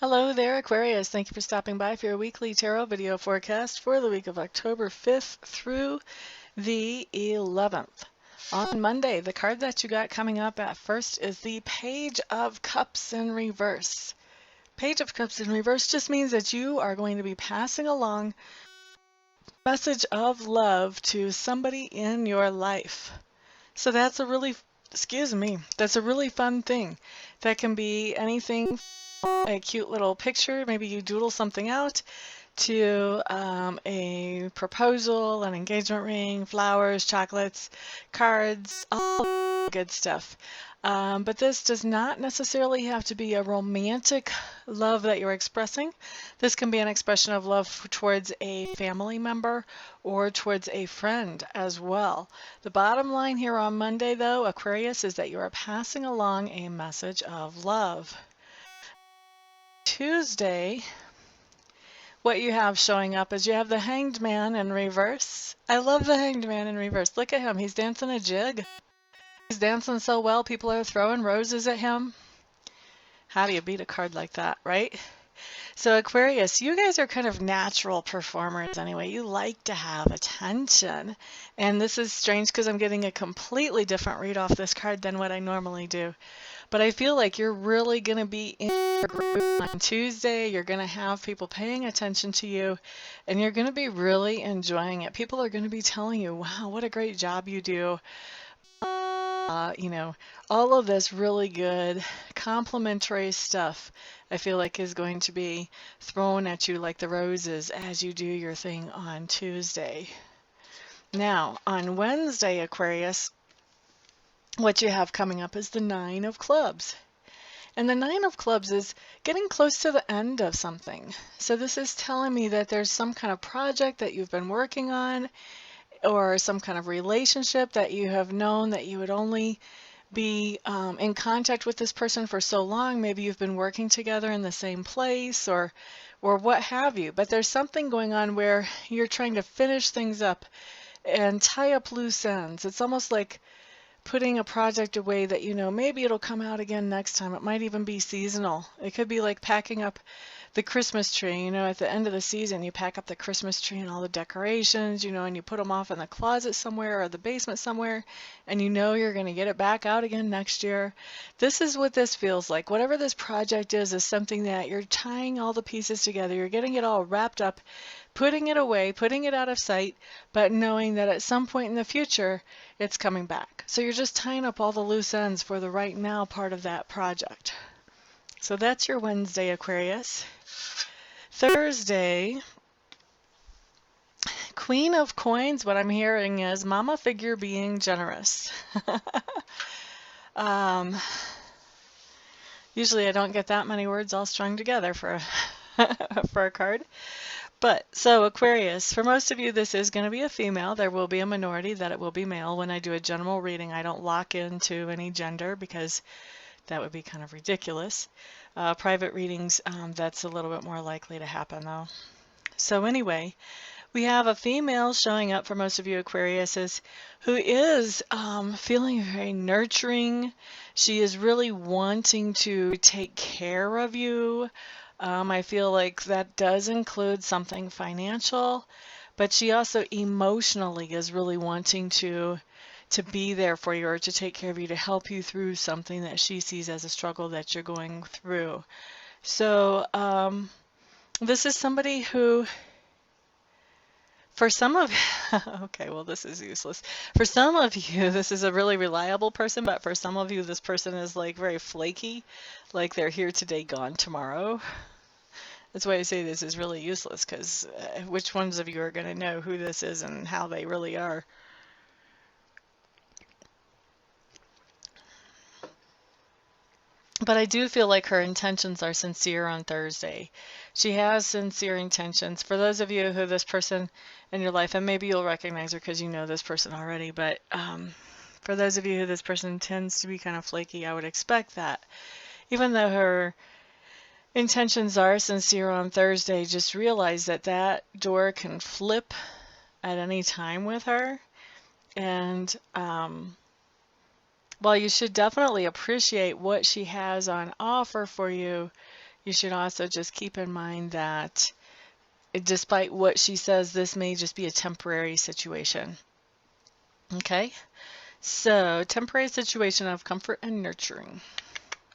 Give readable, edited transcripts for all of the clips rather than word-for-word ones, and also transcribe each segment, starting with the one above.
Hello there, Aquarius. Thank you for stopping by for your weekly tarot video forecast for the week of October 5th through the 11th. On Monday, the card that you got coming up at first is the Page of Cups in reverse. Page of Cups in reverse just means that you are going to be passing along a message of love to somebody in your life. So that's a really, that's a really fun thing. That can be anything, a cute little picture, maybe you doodle something out, to a proposal, an engagement ring, flowers, chocolates, cards, all good stuff. But this does not necessarily have to be a romantic love that you're expressing. This can be an expression of love towards a family member or towards a friend as well. The bottom line here on Monday, though, Aquarius, is that you are passing along a message of love. Tuesday, what you have showing up is you have the Hanged Man in reverse. I love the Hanged Man in reverse. Look at him. He's dancing a jig. He's dancing so well, people are throwing roses at him. How do you beat a card like that, right? So Aquarius, you guys are kind of natural performers anyway. You like to have attention. And this is strange because I'm getting a completely different read off this card than what I normally do. But I feel like you're really going to be in your group on Tuesday. You're going to have people paying attention to you, and you're going to be really enjoying it. People are going to be telling you, wow, what a great job you do. All of this really good complimentary stuff I feel like is going to be thrown at you like the roses as you do your thing on Tuesday. Now, on Wednesday, Aquarius, what you have coming up is the Nine of Clubs. And the Nine of Clubs is getting close to the end of something. So this is telling me that there's some kind of project that you've been working on, or some kind of relationship that you have known that you would only be in contact with this person for so long. Maybe you've been working together in the same place or what have you. But there's something going on where you're trying to finish things up and tie up loose ends. It's almost like putting a project away that maybe it'll come out again next time. It might even be seasonal. It could be like packing up the Christmas tree. At the end of the season, you pack up the Christmas tree and all the decorations, and you put them off in the closet somewhere or the basement somewhere, and you're going to get it back out again next year. This is what this feels like. Whatever this project is something that you're tying all the pieces together. You're getting it all wrapped up, putting it away, putting it out of sight, but knowing that at some point in the future, it's coming back. So you're just tying up all the loose ends for the right now part of that project. So that's your Wednesday, Aquarius. Thursday, Queen of Coins, what I'm hearing is mama figure being generous. Usually I don't get that many words all strung together for for a card. But, so Aquarius, for most of you this is going to be a female. There will be a minority that it will be male. When I do a general reading, I don't lock into any gender because that would be kind of ridiculous. Private readings, that's a little bit more likely to happen though. So anyway, we have a female showing up for most of you Aquariuses who is feeling very nurturing. She is really wanting to take care of you. I feel like that does include something financial, but she also emotionally is really wanting to be there for you or to take care of you, to help you through something that she sees as a struggle that you're going through. So this is somebody who, for some of okay, well, this is useless. For some of you, this is a really reliable person, but for some of you, this person is like very flaky, like they're here today, gone tomorrow. That's why I say this is really useless, because which ones of you are going to know who this is and how they really are? But I do feel like her intentions are sincere on Thursday. She has sincere intentions. For those of you who this person in your life, and maybe you'll recognize her because you know this person already, but for those of you who this person tends to be kind of flaky, I would expect that. Even though her intentions are sincere on Thursday, just realize that that door can flip at any time with her. And while you should definitely appreciate what she has on offer for you, You should also just keep in mind that despite what she says, this may just be a temporary situation. Okay? So, temporary situation of comfort and nurturing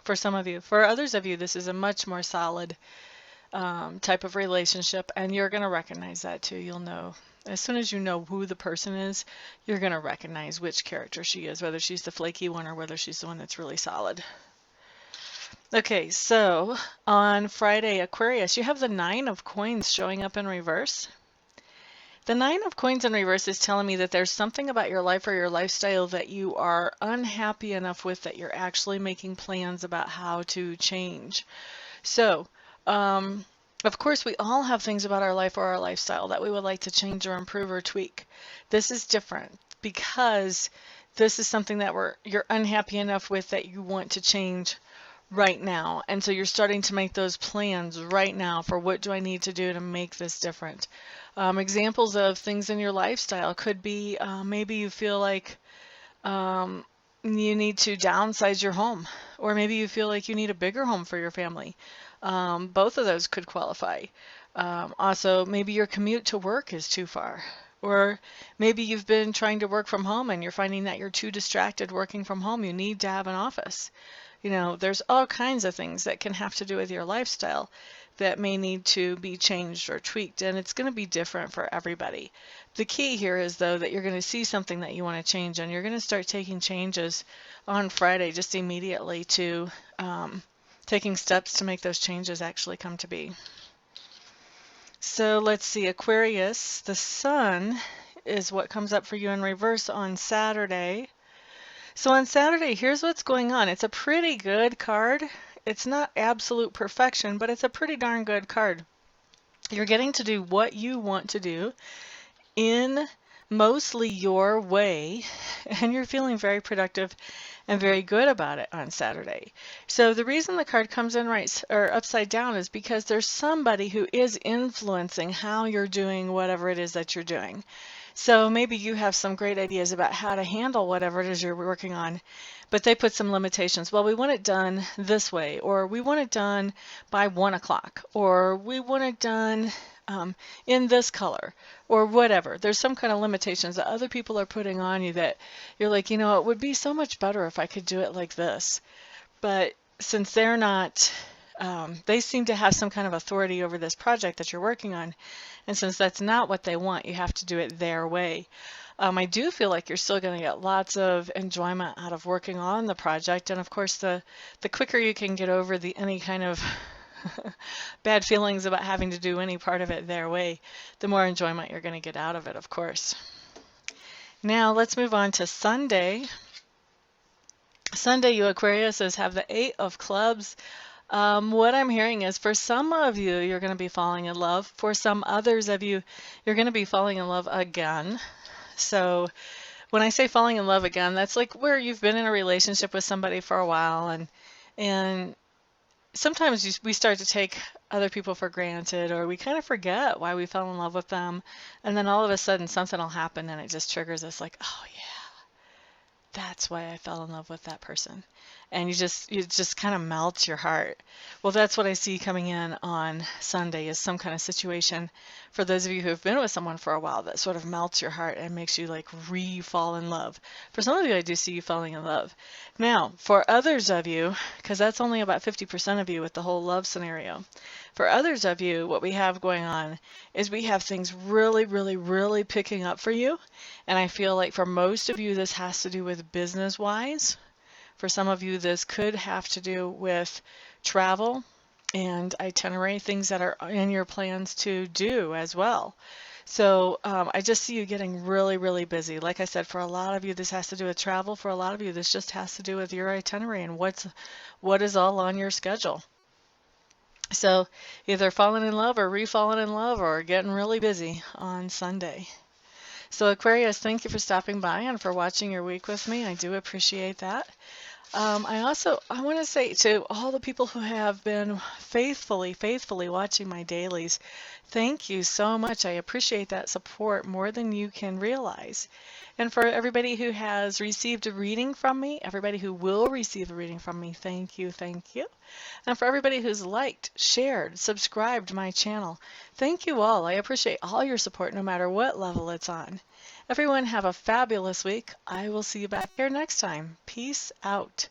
for some of you. For others of you, this is a much more solid type of relationship, and you're going to recognize that too. You'll know. As soon as you know who the person is, you're going to recognize which character she is, whether she's the flaky one or whether she's the one that's really solid. Okay, so on Friday, Aquarius, you have the 9 of Coins showing up in reverse. The 9 of Coins in reverse is telling me that there's something about your life or your lifestyle that you are unhappy enough with that you're actually making plans about how to change. So, of course, we all have things about our life or our lifestyle that we would like to change or improve or tweak. This is different because this is something that you're unhappy enough with that you want to change right now. And so you're starting to make those plans right now for what do I need to do to make this different. Examples of things in your lifestyle could be maybe you feel like you need to downsize your home, or maybe you feel like you need a bigger home for your family. Both of those could qualify. Also, maybe your commute to work is too far. Or maybe you've been trying to work from home and you're finding that you're too distracted working from home. You need to have an office. You know, there's all kinds of things that can have to do with your lifestyle that may need to be changed or tweaked, and it's going to be different for everybody. The key here is, though, that you're going to see something that you want to change, and you're going to start taking changes on Friday just immediately to taking steps to make those changes actually come to be. So let's see, Aquarius, the Sun is what comes up for you in reverse on Saturday. So on Saturday, here's what's going on. It's a pretty good card. It's not absolute perfection, but it's a pretty darn good card. You're getting to do what you want to do in mostly your way, and you're feeling very productive and very good about it on Saturday. So the reason the card comes in right or upside down is because there's somebody who is influencing how you're doing whatever it is that you're doing. So maybe you have some great ideas about how to handle whatever it is you're working on, but they put some limitations. Well, we want it done this way, or we want it done by 1 o'clock, or we want it done in this color, or whatever. There's some kind of limitations that other people are putting on you that you're like, you know, it would be so much better if I could do it like this. But since they're not, they seem to have some kind of authority over this project that you're working on, and since that's not what they want, you have to do it their way. I do feel like you're still going to get lots of enjoyment out of working on the project, and of course the quicker you can get over any kind of bad feelings about having to do any part of it their way, the more enjoyment you're going to get out of it, of course. Now let's move on to Sunday. Sunday, you Aquariuses have the 8 of Clubs. What I'm hearing is for some of you, you're going to be falling in love. For some others of you, you're going to be falling in love again. So when I say falling in love again, that's like where you've been in a relationship with somebody for a while, and sometimes we start to take other people for granted, or we kind of forget why we fell in love with them, and then all of a sudden something will happen and it just triggers us like, oh yeah, that's why I fell in love with that person. And you just kind of melts your heart. Well, that's what I see coming in on Sunday, is some kind of situation for those of you who have been with someone for a while that sort of melts your heart and makes you like re-fall in love. For some of you, I do see you falling in love. Now, for others of you, because that's only about 50% of you with the whole love scenario, for others of you, what we have going on is we have things really, really, really picking up for you. And I feel like for most of you, this has to do with business-wise. For some of you, this could have to do with travel and itinerary, things that are in your plans to do as well. So I just see you getting really, really busy. Like I said, for a lot of you, this has to do with travel. For a lot of you, this just has to do with your itinerary and what is all on your schedule. So either falling in love or re-falling in love or getting really busy on Sunday. So Aquarius, thank you for stopping by and for watching your week with me. I do appreciate that. I want to say to all the people who have been faithfully watching my dailies, thank you so much. I appreciate that support more than you can realize. And for everybody who has received a reading from me, everybody who will receive a reading from me, thank you, thank you. And for everybody who's liked, shared, subscribed to my channel, thank you all. I appreciate all your support no matter what level it's on. Everyone have a fabulous week. I will see you back here next time. Peace out.